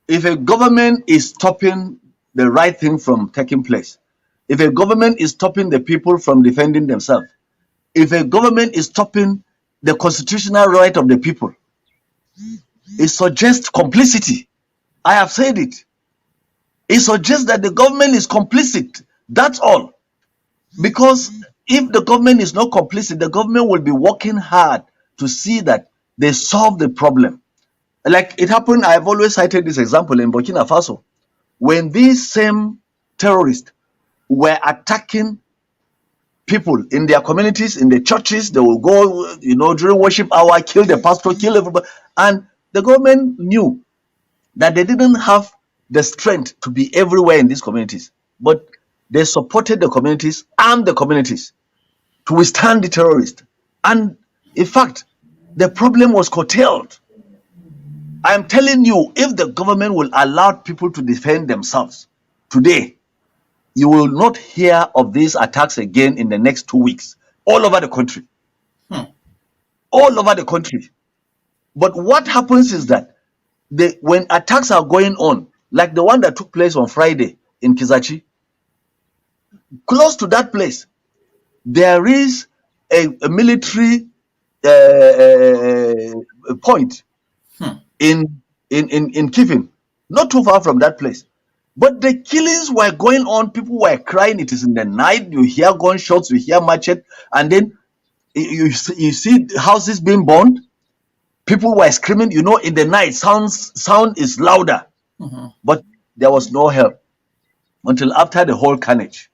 If a government is stopping the right thing from taking place, if a government is stopping the people from defending themselves, if a government is stopping the constitutional right of the people, it suggests complicity. I have said it. It suggests that the government is complicit. That's all. Because if the government is not complicit, the government will be working hard to see that they solve the problem. Like it happened, I've always cited this example in Burkina Faso. When these same terrorists were attacking people in their communities, in the churches, they will go, during worship hour, kill the pastor, kill everybody. And the government knew that they didn't have the strength to be everywhere in these communities. But they supported the communities, armed the communities to withstand the terrorists. And in fact, the problem was curtailed. I am telling you, if the government will allow people to defend themselves today, you will not hear of these attacks again in the next 2 weeks, all over the country. All over the country. But what happens is that when attacks are going on, like the one that took place on Friday in Kizachi, close to that place, there is a military point Hmm. in Kivin, not too far from that place. But the killings were going on. People were crying. It is in the night. You hear gunshots. You hear machete, and then you see houses being burned. People were screaming. You know, in the night, sound is louder. Mhm. But there was no help until after the whole carnage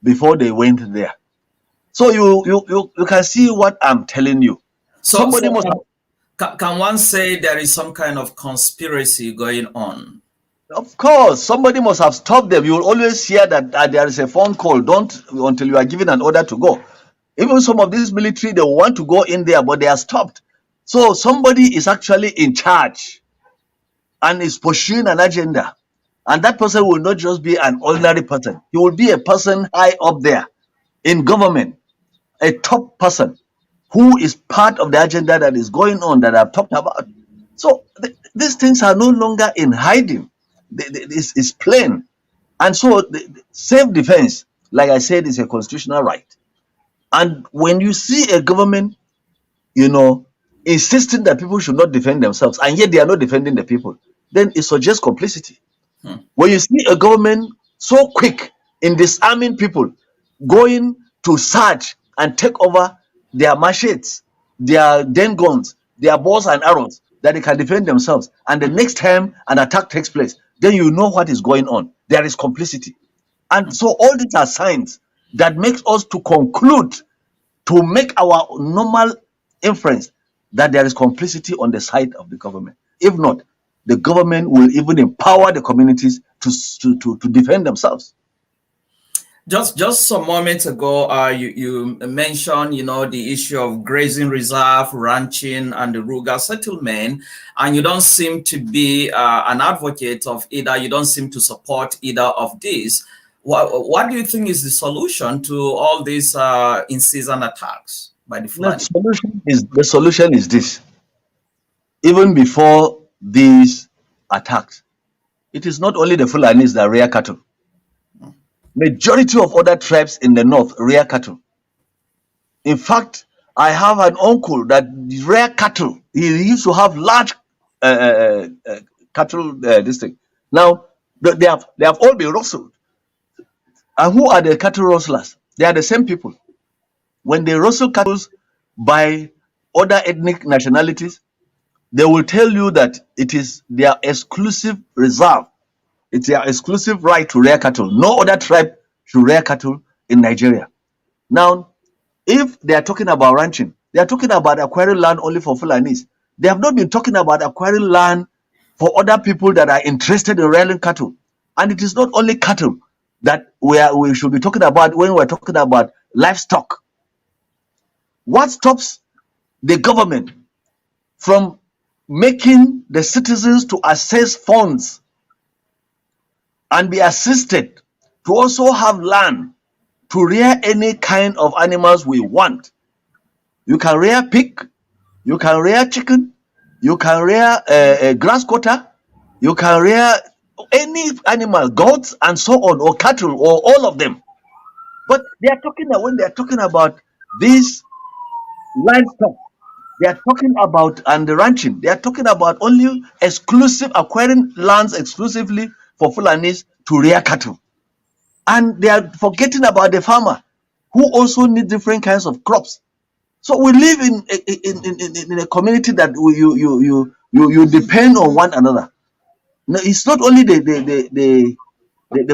before they went there. So you can see what I'm telling you. So, Somebody must have, can one say there is some kind of conspiracy going on? of course, somebody must have stopped them. You will always hear that there is a phone call. Don't until you are given an order to go. Even some of these military, they want to go in there, but they are stopped. So somebody is actually in charge and is pursuing an agenda. And that person will not just be an ordinary person. He will be a person high up there in government, a top person who is part of the agenda that is going on that I've talked about. So these things are no longer in hiding. It's plain. And so self-defense, like I said, is a constitutional right. And when you see a government, you know, insisting that people should not defend themselves, and yet they are not defending the people, then it suggests complicity. Hmm. When you see a government so quick in disarming people, going to search and take over their machetes, their den guns, their bows and arrows that they can defend themselves, and the next time an attack takes place, then you know what is going on. There is complicity. And so all these are signs that makes us to conclude, to make our normal inference that there is complicity on the side of the government. If not, the government will even empower the communities to defend themselves. Just some moments ago, you mentioned, the issue of grazing reserve, ranching, and the rural settlement, and you don't seem to be an advocate of either. You don't seem to support either of these. What do you think is the solution to all these in-season attacks by the Fulani? The solution is this. Even before these attacks, it is not only the Fulanis that rear cattle. Majority of other tribes in the north rear cattle. In fact, I have an uncle that rear cattle. He used to have large cattle district. Now they have all been rustled. And who are the cattle rustlers? They are the same people. When they rustle cattle by other ethnic nationalities, they will tell you that it is their exclusive reserve. It's their exclusive right to rear cattle. No other tribe should rear cattle in Nigeria. Now, if they are talking about ranching, they are talking about acquiring land only for Fulanis. They have not been talking about acquiring land for other people that are interested in rearing cattle. And it is not only cattle that we should be talking about when we're talking about livestock. What stops the government from making the citizens to access funds and be assisted to also have land to rear any kind of animals we want? You can rear pig, you can rear chicken, you can rear a grass cutter, you can rear any animal, goats and so on, or cattle, or all of them. But they are talking when they are talking about these livestock, they are talking about and the ranching. They are talking about only exclusive acquiring lands exclusively for Fulanis to rear cattle, and they are forgetting about the farmer who also need different kinds of crops. So we live in a community that you depend on one another. No, it's not only the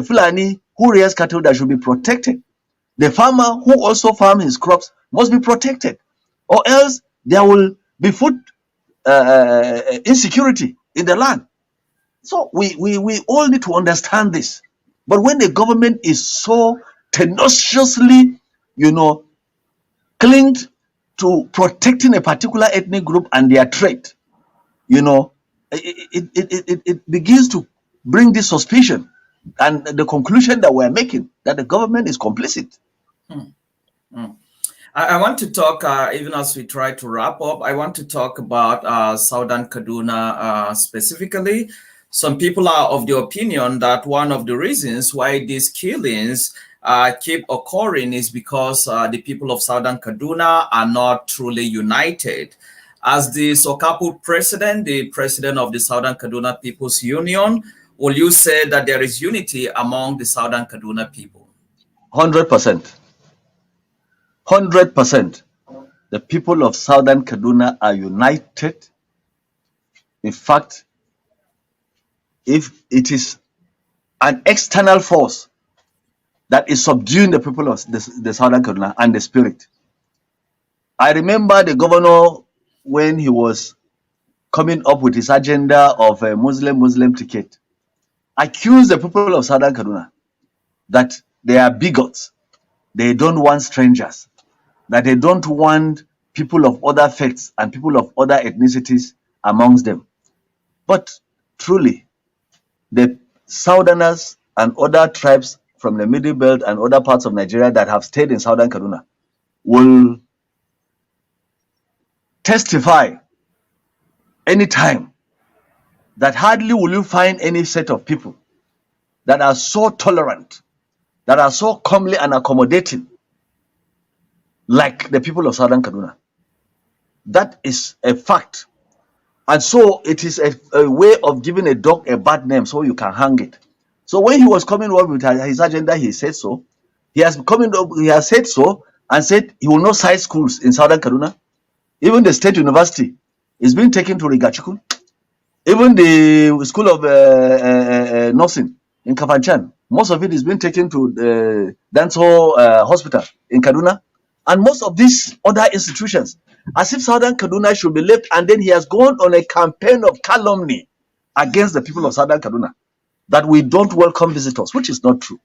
Fulani who rears cattle that should be protected. The farmer who also farms his crops must be protected, or else there will be food insecurity in the land. So we all need to understand this. But when the government is so tenaciously, you know, clinged to protecting a particular ethnic group and their trade, you know, it begins to bring this suspicion and the conclusion that we're making that the government is complicit. Hmm. Hmm. I want to talk, even as we try to wrap up, I want to talk about Southern Kaduna specifically. Some people are of the opinion that one of the reasons why these killings keep occurring is because the people of Southern Kaduna are not truly united. As the Sokapu president, the president of the Southern Kaduna People's Union, will you say that there is unity among the Southern Kaduna people? 100%. 100%. The people of Southern Kaduna are united. In fact, if it is an external force that is subduing the people of the Southern Kaduna and the spirit. I remember the governor when he was coming up with his agenda of a Muslim ticket, accused the people of Southern Kaduna that they are bigots, they don't want strangers, that they don't want people of other faiths and people of other ethnicities amongst them. But truly, the Southerners and other tribes from the Middle Belt and other parts of Nigeria that have stayed in Southern Kaduna will testify anytime that hardly will you find any set of people that are so tolerant, that are so comely and accommodating like the people of Southern Kaduna. That is a fact. And so it is a way of giving a dog a bad name so you can hang it. So when he was coming up with his agenda, he said so. He has said so and said he will not cite schools in Southern Kaduna. Even the state university is being taken to Rigachukun. Even the school of nursing in Kafanchan, most of it is being taken to the Danso hospital in Kaduna. And most of these other institutions, as if Southern Kaduna should be left. And then he has gone on a campaign of calumny against the people of Southern Kaduna, that we don't welcome visitors, which is not true.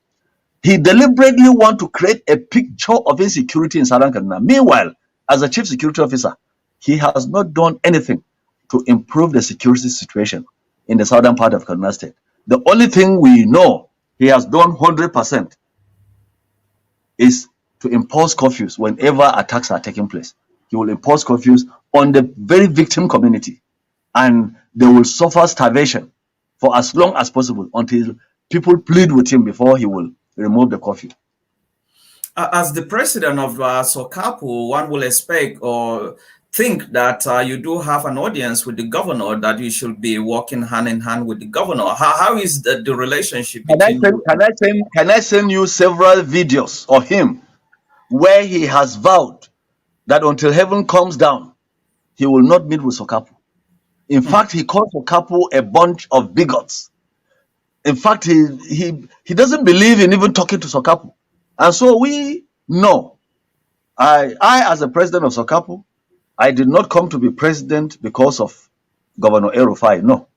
He deliberately wants to create a picture of insecurity in Southern Kaduna. Meanwhile, as a chief security officer, he has not done anything to improve the security situation in the southern part of Kaduna State. The only thing we know he has done 100% is to impose curfews whenever attacks are taking place. He will impose curfews on the very victim community, and they will suffer starvation for as long as possible until people plead with him before he will remove the curfew. As the president of Sokapu, one will expect or think that you do have an audience with the governor, that you should be working hand in hand with the governor. How is the relationship between you? Can I send you several videos of him where he has vowed that until heaven comes down, he will not meet with Sokapu. In fact, he called Sokapu a bunch of bigots. In fact, he doesn't believe in even talking to Sokapu. And so we know, I as the president of Sokapu, I did not come to be president because of Governor El-Rufai. No,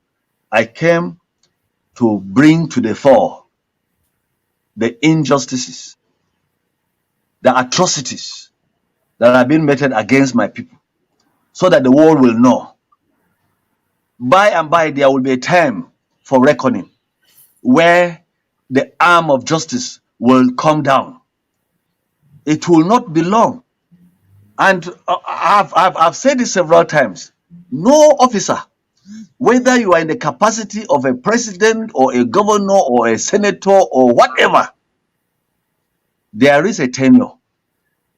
I came to bring to the fore the injustices, the atrocities that have been meted against my people, so that the world will know. By and by, there will be a time for reckoning where the arm of justice will come down. It will not be long. And I've said this several times. No officer, whether you are in the capacity of a president or a governor or a senator or whatever, there is a tenure,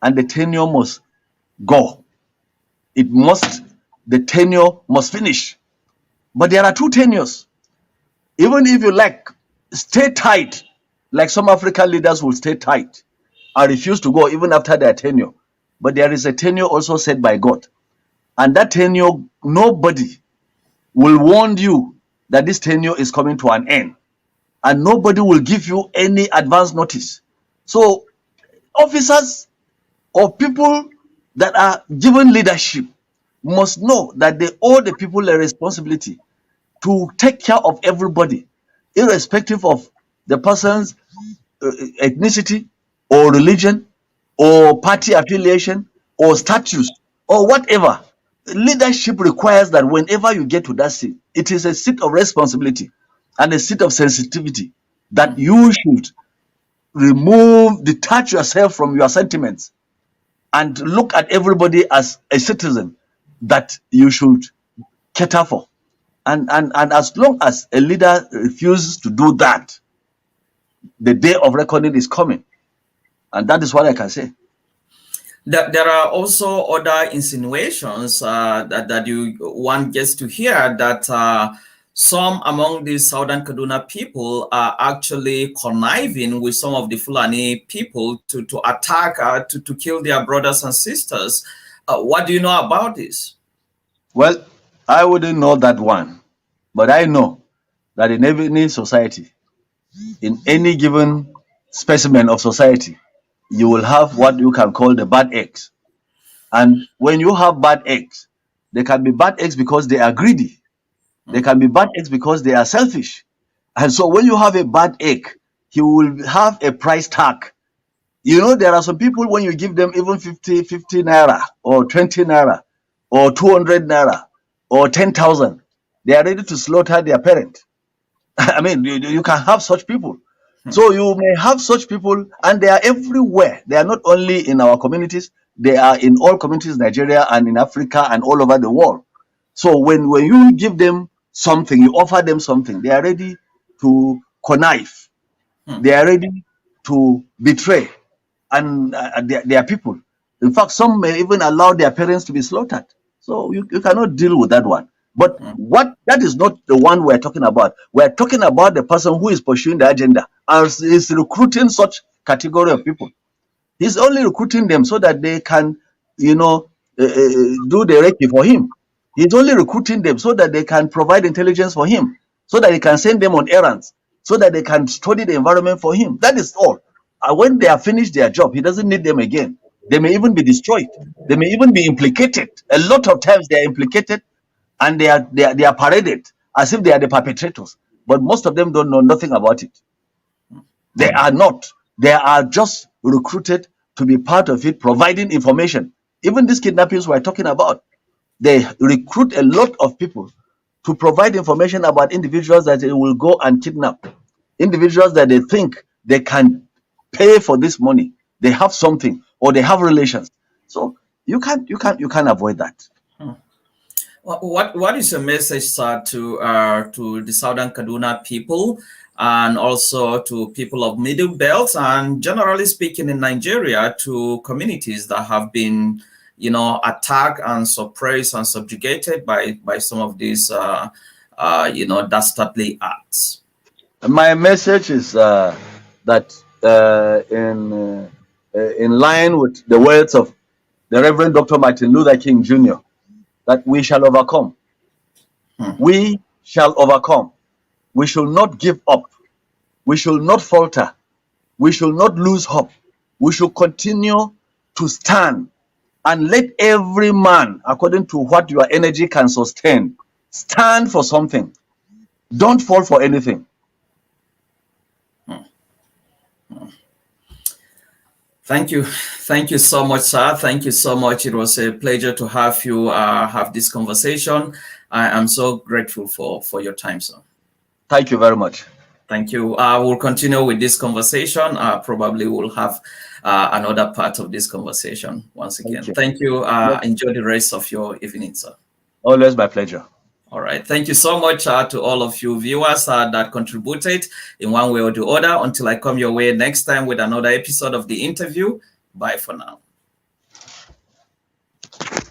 and the tenure must go. The tenure must finish. But there are two tenures. Even if you like, stay tight, like some African leaders will stay tight and refuse to go even after their tenure. But there is a tenure also set by God. And that tenure, nobody will warn you that this tenure is coming to an end. And nobody will give you any advance notice. So officers or people that are given leadership must know that they owe the people a responsibility to take care of everybody, irrespective of the person's ethnicity or religion or party affiliation or status or whatever. Leadership requires that whenever you get to that seat, it is a seat of responsibility and a seat of sensitivity, that you should detach yourself from your sentiments and look at everybody as a citizen that you should cater for. And as long as a leader refuses to do that, the day of reckoning is coming. And that is what I can say. There are also other insinuations that one gets to hear that some among the Southern Kaduna people are actually conniving with some of the Fulani people to attack, to kill their brothers and sisters. What do you know about this? Well, I wouldn't know that one, but I know that in any society, in any given specimen of society, you will have what you can call the bad eggs. And when you have bad eggs, they can be bad eggs because they are greedy. They can be bad eggs because they are selfish. And so when you have a bad egg, he will have a price tag. You know, there are some people, when you give them even 50 naira or 20 naira or 200 naira or 10,000, they are ready to slaughter their parent. I mean, you can have such people. So you may have such people, and they are everywhere. They are not only in our communities, they are in all communities in Nigeria and in Africa and all over the world. So when you give them something, you offer them something, they are ready to connive. They are ready to betray, and their people. In fact, some may even allow their parents to be slaughtered. So you cannot deal with that one. But what that is not the one we're talking about. We're talking about the person who is pursuing the agenda and is recruiting such category of people. He's only recruiting them so that they can, you know, do the recce for him. He's only recruiting them so that they can provide intelligence for him, so that he can send them on errands, so that they can study the environment for him. That is all. And when they have finished their job, he doesn't need them again. They may even be destroyed. They may even be implicated. A lot of times they are implicated, and they are paraded as if they are the perpetrators. But most of them don't know nothing about it. They are not. They are just recruited to be part of it, providing information. Even these kidnappings we're talking about, they recruit a lot of people to provide information about individuals that they will go and kidnap, individuals that they think they can pay for this money. They have something or they have relations. So you can't avoid that. What is your message, sir, to the Southern Kaduna people and also to people of Middle Belt and generally speaking in Nigeria to communities that have been, attacked and suppressed and subjugated by some of these, dastardly acts? My message is that in line with the words of the Reverend Dr. Martin Luther King Jr., that we shall overcome. We shall overcome. We shall not give up. We shall not falter. We shall not lose hope. We shall continue to stand, and let every man, according to what your energy can sustain, stand for something. Don't fall for anything. Thank you. Thank you so much, sir. Thank you so much. It was a pleasure to have you have this conversation. I am so grateful for your time, sir. Thank you very much. Thank you. We'll continue with this conversation. Probably we'll have another part of this conversation once again. Thank you. Enjoy the rest of your evening, sir. Always my pleasure. All right. Thank you so much to all of you viewers that contributed in one way or the other. Until I come your way next time with another episode of The Interview. Bye for now.